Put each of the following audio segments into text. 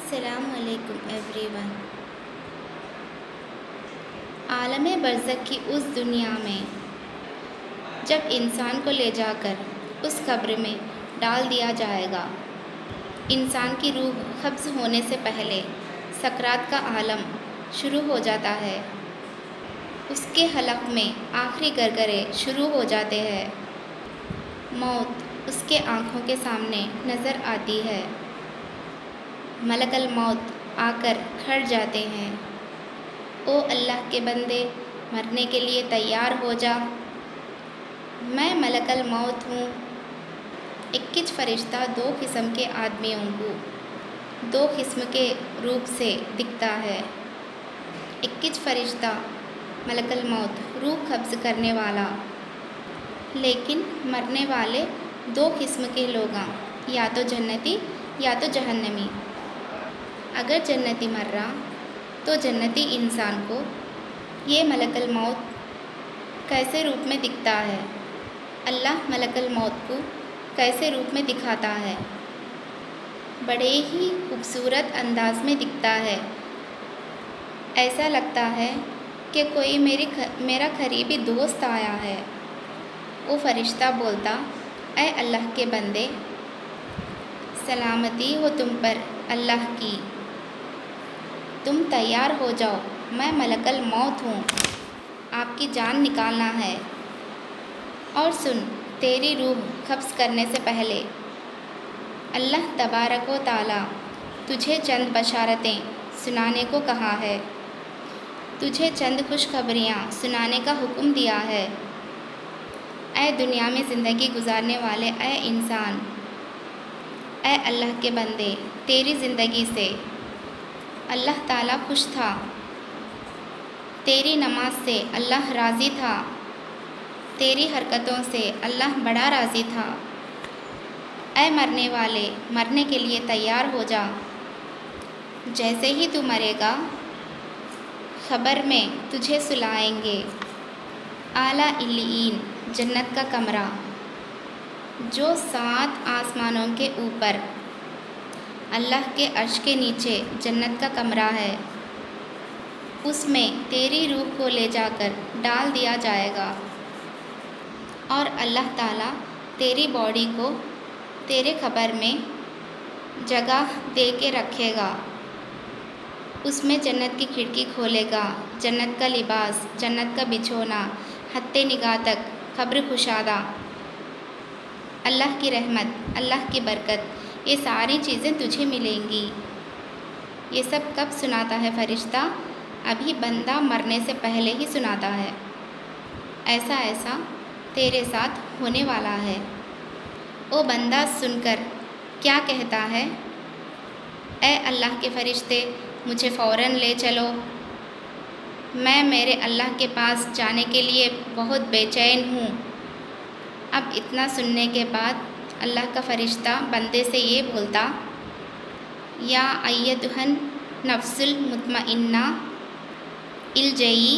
السلام علیکم every one. عالم برزخ کی اس دنیا میں جب انسان کو لے جا کر اس قبر میں ڈال دیا جائے گا، انسان کی روح قبض ہونے سے پہلے سکرات کا عالم شروع ہو جاتا ہے۔ اس کے حلق میں آخری گرگرے شروع ہو جاتے ہیں۔ موت اس کے آنکھوں کے سامنے نظر آتی ہے۔ ملک الموت آ کر کھڑ جاتے ہیں۔ او اللہ کے بندے، مرنے کے لیے تیار ہو جا، میں ملک الموت ہوں۔ ایک فرشتہ دو قسم کے آدمیوں کو دو قسم کے روپ سے دکھتا ہے۔ ایک فرشتہ ملک الموت روح قبض کرنے والا، لیکن مرنے والے دو قسم کے لوگ ہیں، یا تو جنتی یا تو جہنمی۔ اگر جنتی مر رہا تو جنتی انسان کو یہ ملک الموت کیسے روپ میں دکھتا ہے؟ اللہ ملک الموت کو کیسے روپ میں دکھاتا ہے؟ بڑے ہی خوبصورت انداز میں دکھتا ہے۔ ایسا لگتا ہے کہ کوئی میرا قریبی دوست آیا ہے۔ وہ فرشتہ بولتا، اے اللہ کے بندے، سلامتی ہو تم پر اللہ کی، تم تیار ہو جاؤ، میں ملک الموت ہوں، آپ کی جان نکالنا ہے۔ اور سن، تیری روح قبض کرنے سے پہلے اللہ تبارک و تعالیٰ تجھے چند بشارتیں سنانے کو کہا ہے، تجھے چند خوشخبریاں سنانے کا حکم دیا ہے۔ اے دنیا میں زندگی گزارنے والے اے انسان، اے اللہ کے بندے، تیری زندگی سے اللہ تعالیٰ خوش تھا، تیری نماز سے اللہ راضی تھا، تیری حرکتوں سے اللہ بڑا راضی تھا۔ اے مرنے والے، مرنے کے لیے تیار ہو جا، جیسے ہی تو مرے گا خبر میں تجھے سلائیں گے۔ اعلیٰ علیین، جنت کا کمرہ جو 7 آسمانوں کے اوپر اللہ کے عرش کے نیچے جنت کا کمرہ ہے، اس میں تیری روح کو لے جا کر ڈال دیا جائے گا، اور اللہ تعالیٰ تیری باڈی کو تیرے قبر میں جگہ دے کے رکھے گا۔ اس میں جنت کی کھڑکی کھولے گا، جنت کا لباس، جنت کا بچھونا، حد نگاہ تک قبر کشادہ، اللہ کی رحمت، اللہ کی برکت، یہ ساری چیزیں تجھے ملیں گی۔ یہ سب کب سناتا ہے فرشتہ؟ ابھی بندہ مرنے سے پہلے ہی سناتا ہے۔ ایسا تیرے ساتھ ہونے والا ہے۔ وہ بندہ سن کر کیا کہتا ہے؟ اے اللہ کے فرشتے، مجھے فوراً لے چلو، میں میرے اللہ کے پاس جانے کے لیے بہت بے چین ہوں۔ اب اتنا سننے کے بعد اللہ کا فرشتہ بندے سے یہ بولتا، یا ایتھا النفس المطمئنہ ارجعی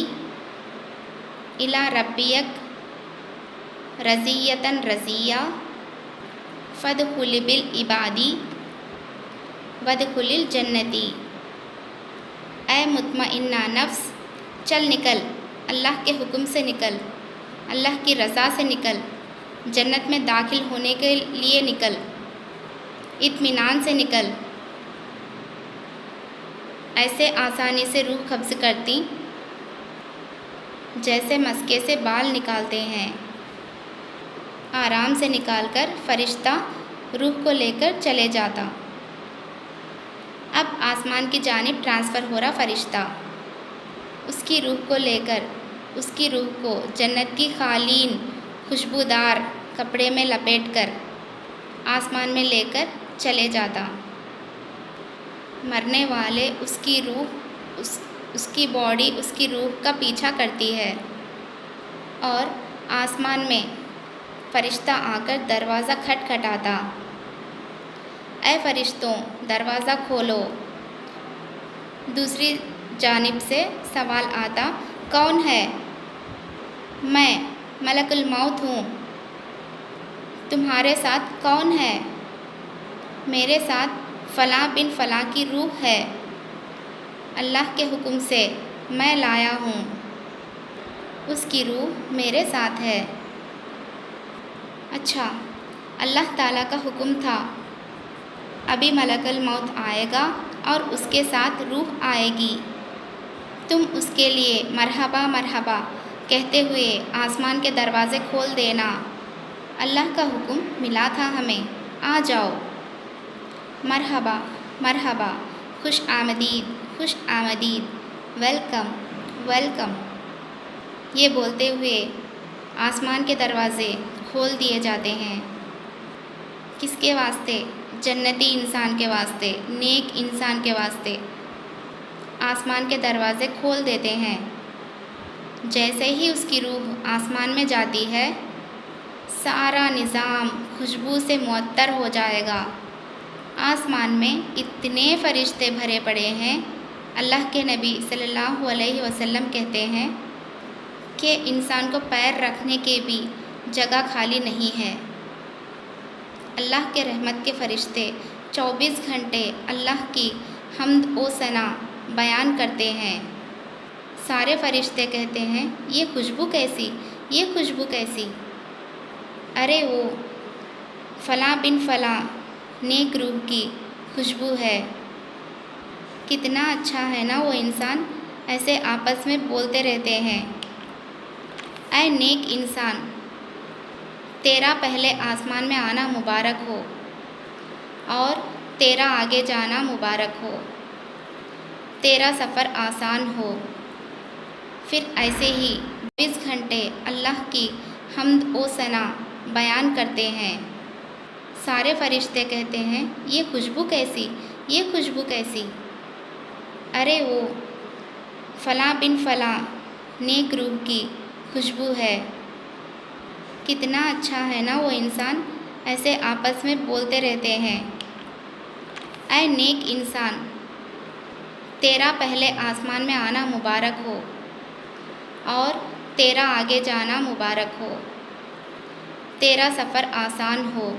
الی ربک راضیۃ مرضیہ فادخلی بعبادی وادخلی الجنۃ۔ اے مطمئنہ نفس، چل نکل، اللہ کے حکم سے نکل، اللہ کی رضا سے نکل، جنت میں داخل ہونے کے لیے نکل، اطمینان سے نکل۔ ایسے آسانی سے روح قبض کرتی جیسے مسکے سے بال نکالتے ہیں۔ آرام سے نکال کر فرشتہ روح کو لے کر چلے جاتا۔ اب آسمان کی جانب ٹرانسفر ہو رہا فرشتہ، اس کی روح کو لے کر، اس کی روح کو جنت کی قالین خوشبودار کپڑے میں لپیٹ کر آسمان میں لے کر چلے جاتا۔ مرنے والے اس کی روح، اس کی باڈی اس کی روح کا پیچھا کرتی ہے، اور آسمان میں فرشتہ آ کر دروازہ کھٹکھٹاتا، اے فرشتوں دروازہ کھولو۔ دوسری جانب سے سوال آتا، کون ہے؟ میں ملک الموت ہوں، تمہارے ساتھ کون ہے؟ میرے ساتھ فلاں بن فلاں کی روح ہے، اللہ کے حکم سے میں لایا ہوں، اس کی روح میرے ساتھ ہے۔ اچھا، اللہ تعالیٰ کا حکم تھا، ابھی ملک الموت آئے گا اور اس کے ساتھ روح آئے گی، تم اس کے لیے مرحبا مرحبا کہتے ہوئے آسمان کے دروازے کھول دینا۔ اللہ کا حکم ملا تھا ہمیں، آ جاؤ، مرحبا مرحبا، خوش آمدید خوش آمدید، ویلکم ویلکم، یہ بولتے ہوئے آسمان کے دروازے کھول دیے جاتے ہیں۔ کس کے واسطے؟ جنتی انسان کے واسطے، نیک انسان کے واسطے آسمان کے دروازے کھول دیتے ہیں۔ جیسے ہی اس کی روح آسمان میں جاتی ہے، سارا نظام خوشبو سے معطر ہو جائے گا۔ آسمان میں اتنے فرشتے بھرے پڑے ہیں، اللہ کے نبی صلی اللہ علیہ وسلم کہتے ہیں کہ انسان کو پیر رکھنے کے بھی جگہ خالی نہیں ہے۔ اللہ کے رحمت کے فرشتے 24 گھنٹے اللہ کی حمد و ثنا بیان کرتے ہیں۔ سارے فرشتے کہتے ہیں، یہ خوشبو کیسی، یہ خوشبو کیسی؟ ارے وہ فلاں بن فلاں نیک روح کی خوشبو ہے، کتنا اچھا ہے نا وہ انسان، ایسے آپس میں بولتے رہتے ہیں۔ اے نیک انسان، تیرا پہلے آسمان میں آنا مبارک ہو اور تیرا آگے جانا مبارک ہو، تیرا سفر آسان ہو۔ پھر ایسے ہی 24 گھنٹے اللہ کی حمد و ثنا بیان کرتے ہیں۔ سارے فرشتے کہتے ہیں، یہ خوشبو کیسی، یہ خوشبو کیسی؟ ارے وہ فلاں بن فلاں نیک روح کی خوشبو ہے، کتنا اچھا ہے نا وہ انسان، ایسے آپس میں بولتے رہتے ہیں۔ اے نیک انسان، تیرا پہلے آسمان میں آنا مبارک ہو اور تیرا آگے جانا مبارک ہو، تیرا سفر آسان ہو۔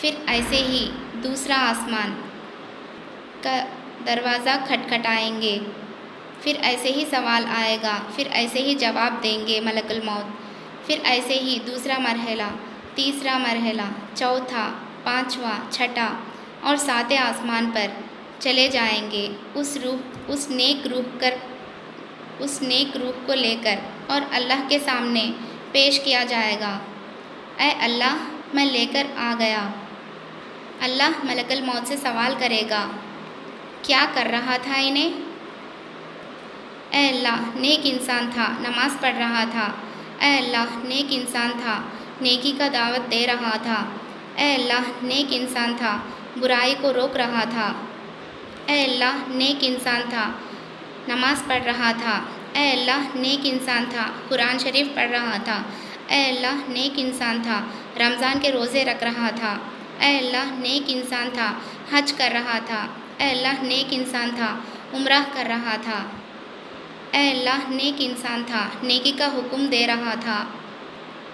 پھر ایسے ہی دوسرا آسمان کا دروازہ کھٹکھٹائیں گے، پھر ایسے ہی سوال آئے گا، پھر ایسے ہی جواب دیں گے ملک الموت، پھر ایسے ہی دوسرا مرحلہ، تیسرا مرحلہ، چوتھا، پانچواں، چھٹا اور ساتویں آسمان پر چلے جائیں گے اس نیک روح کو لے کر، اور اللہ کے سامنے پیش کیا جائے گا۔ اے اللہ، میں لے کر آ گیا۔ اللہ ملک الموت سے سوال کرے گا، کیا کر رہا تھا انہیں؟ اے اللہ، نیک انسان تھا، نماز پڑھ رہا تھا۔ اے اللہ، نیک انسان تھا، نیکی کا دعوت دے رہا تھا۔ اے اللہ، نیک انسان تھا، برائی کو روک رہا تھا۔ اے اللہ، نیک انسان تھا، نماز پڑھ رہا تھا۔ اے اللہ، نیک انسان تھا، قرآن شریف پڑھ رہا تھا۔ اے اللہ، نیک انسان تھا، رمضان کے روزے رکھ رہا تھا۔ اے اللہ، نیک انسان تھا، حج کر رہا تھا۔ اے اللہ، نیک انسان تھا، عمرہ کر رہا تھا۔ اے اللہ، نیک انسان تھا، نیکی کا حکم دے رہا تھا۔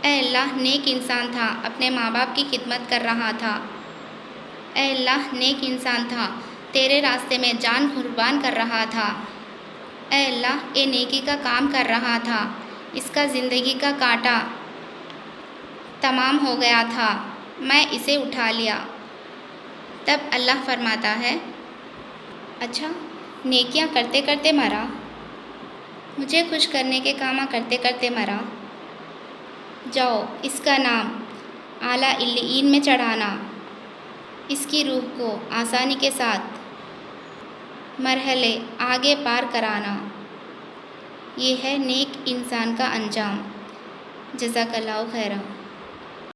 اے اللہ، نیک انسان تھا، اپنے ماں باپ کی خدمت کر رہا تھا۔ اے اللہ، نیک انسان تھا، تیرے راستے میں جان قربان کر رہا تھا۔ اے اللہ، یہ نیکی کا کام کر رہا تھا، اس کا زندگی کا کانٹا تمام ہو گیا تھا، میں اسے اٹھا لیا۔ تب اللہ فرماتا ہے، اچھا، نیکیاں کرتے کرتے مرا، مجھے خوش کرنے کے کام کرتے کرتے مرا، جاؤ اس کا نام اعلیٰ علیین میں چڑھانا، اس کی روح کو آسانی کے ساتھ مرحلے آگے پار کرانا۔ یہ ہے نیک انسان کا انجام۔ جزاک اللہ خیرہ۔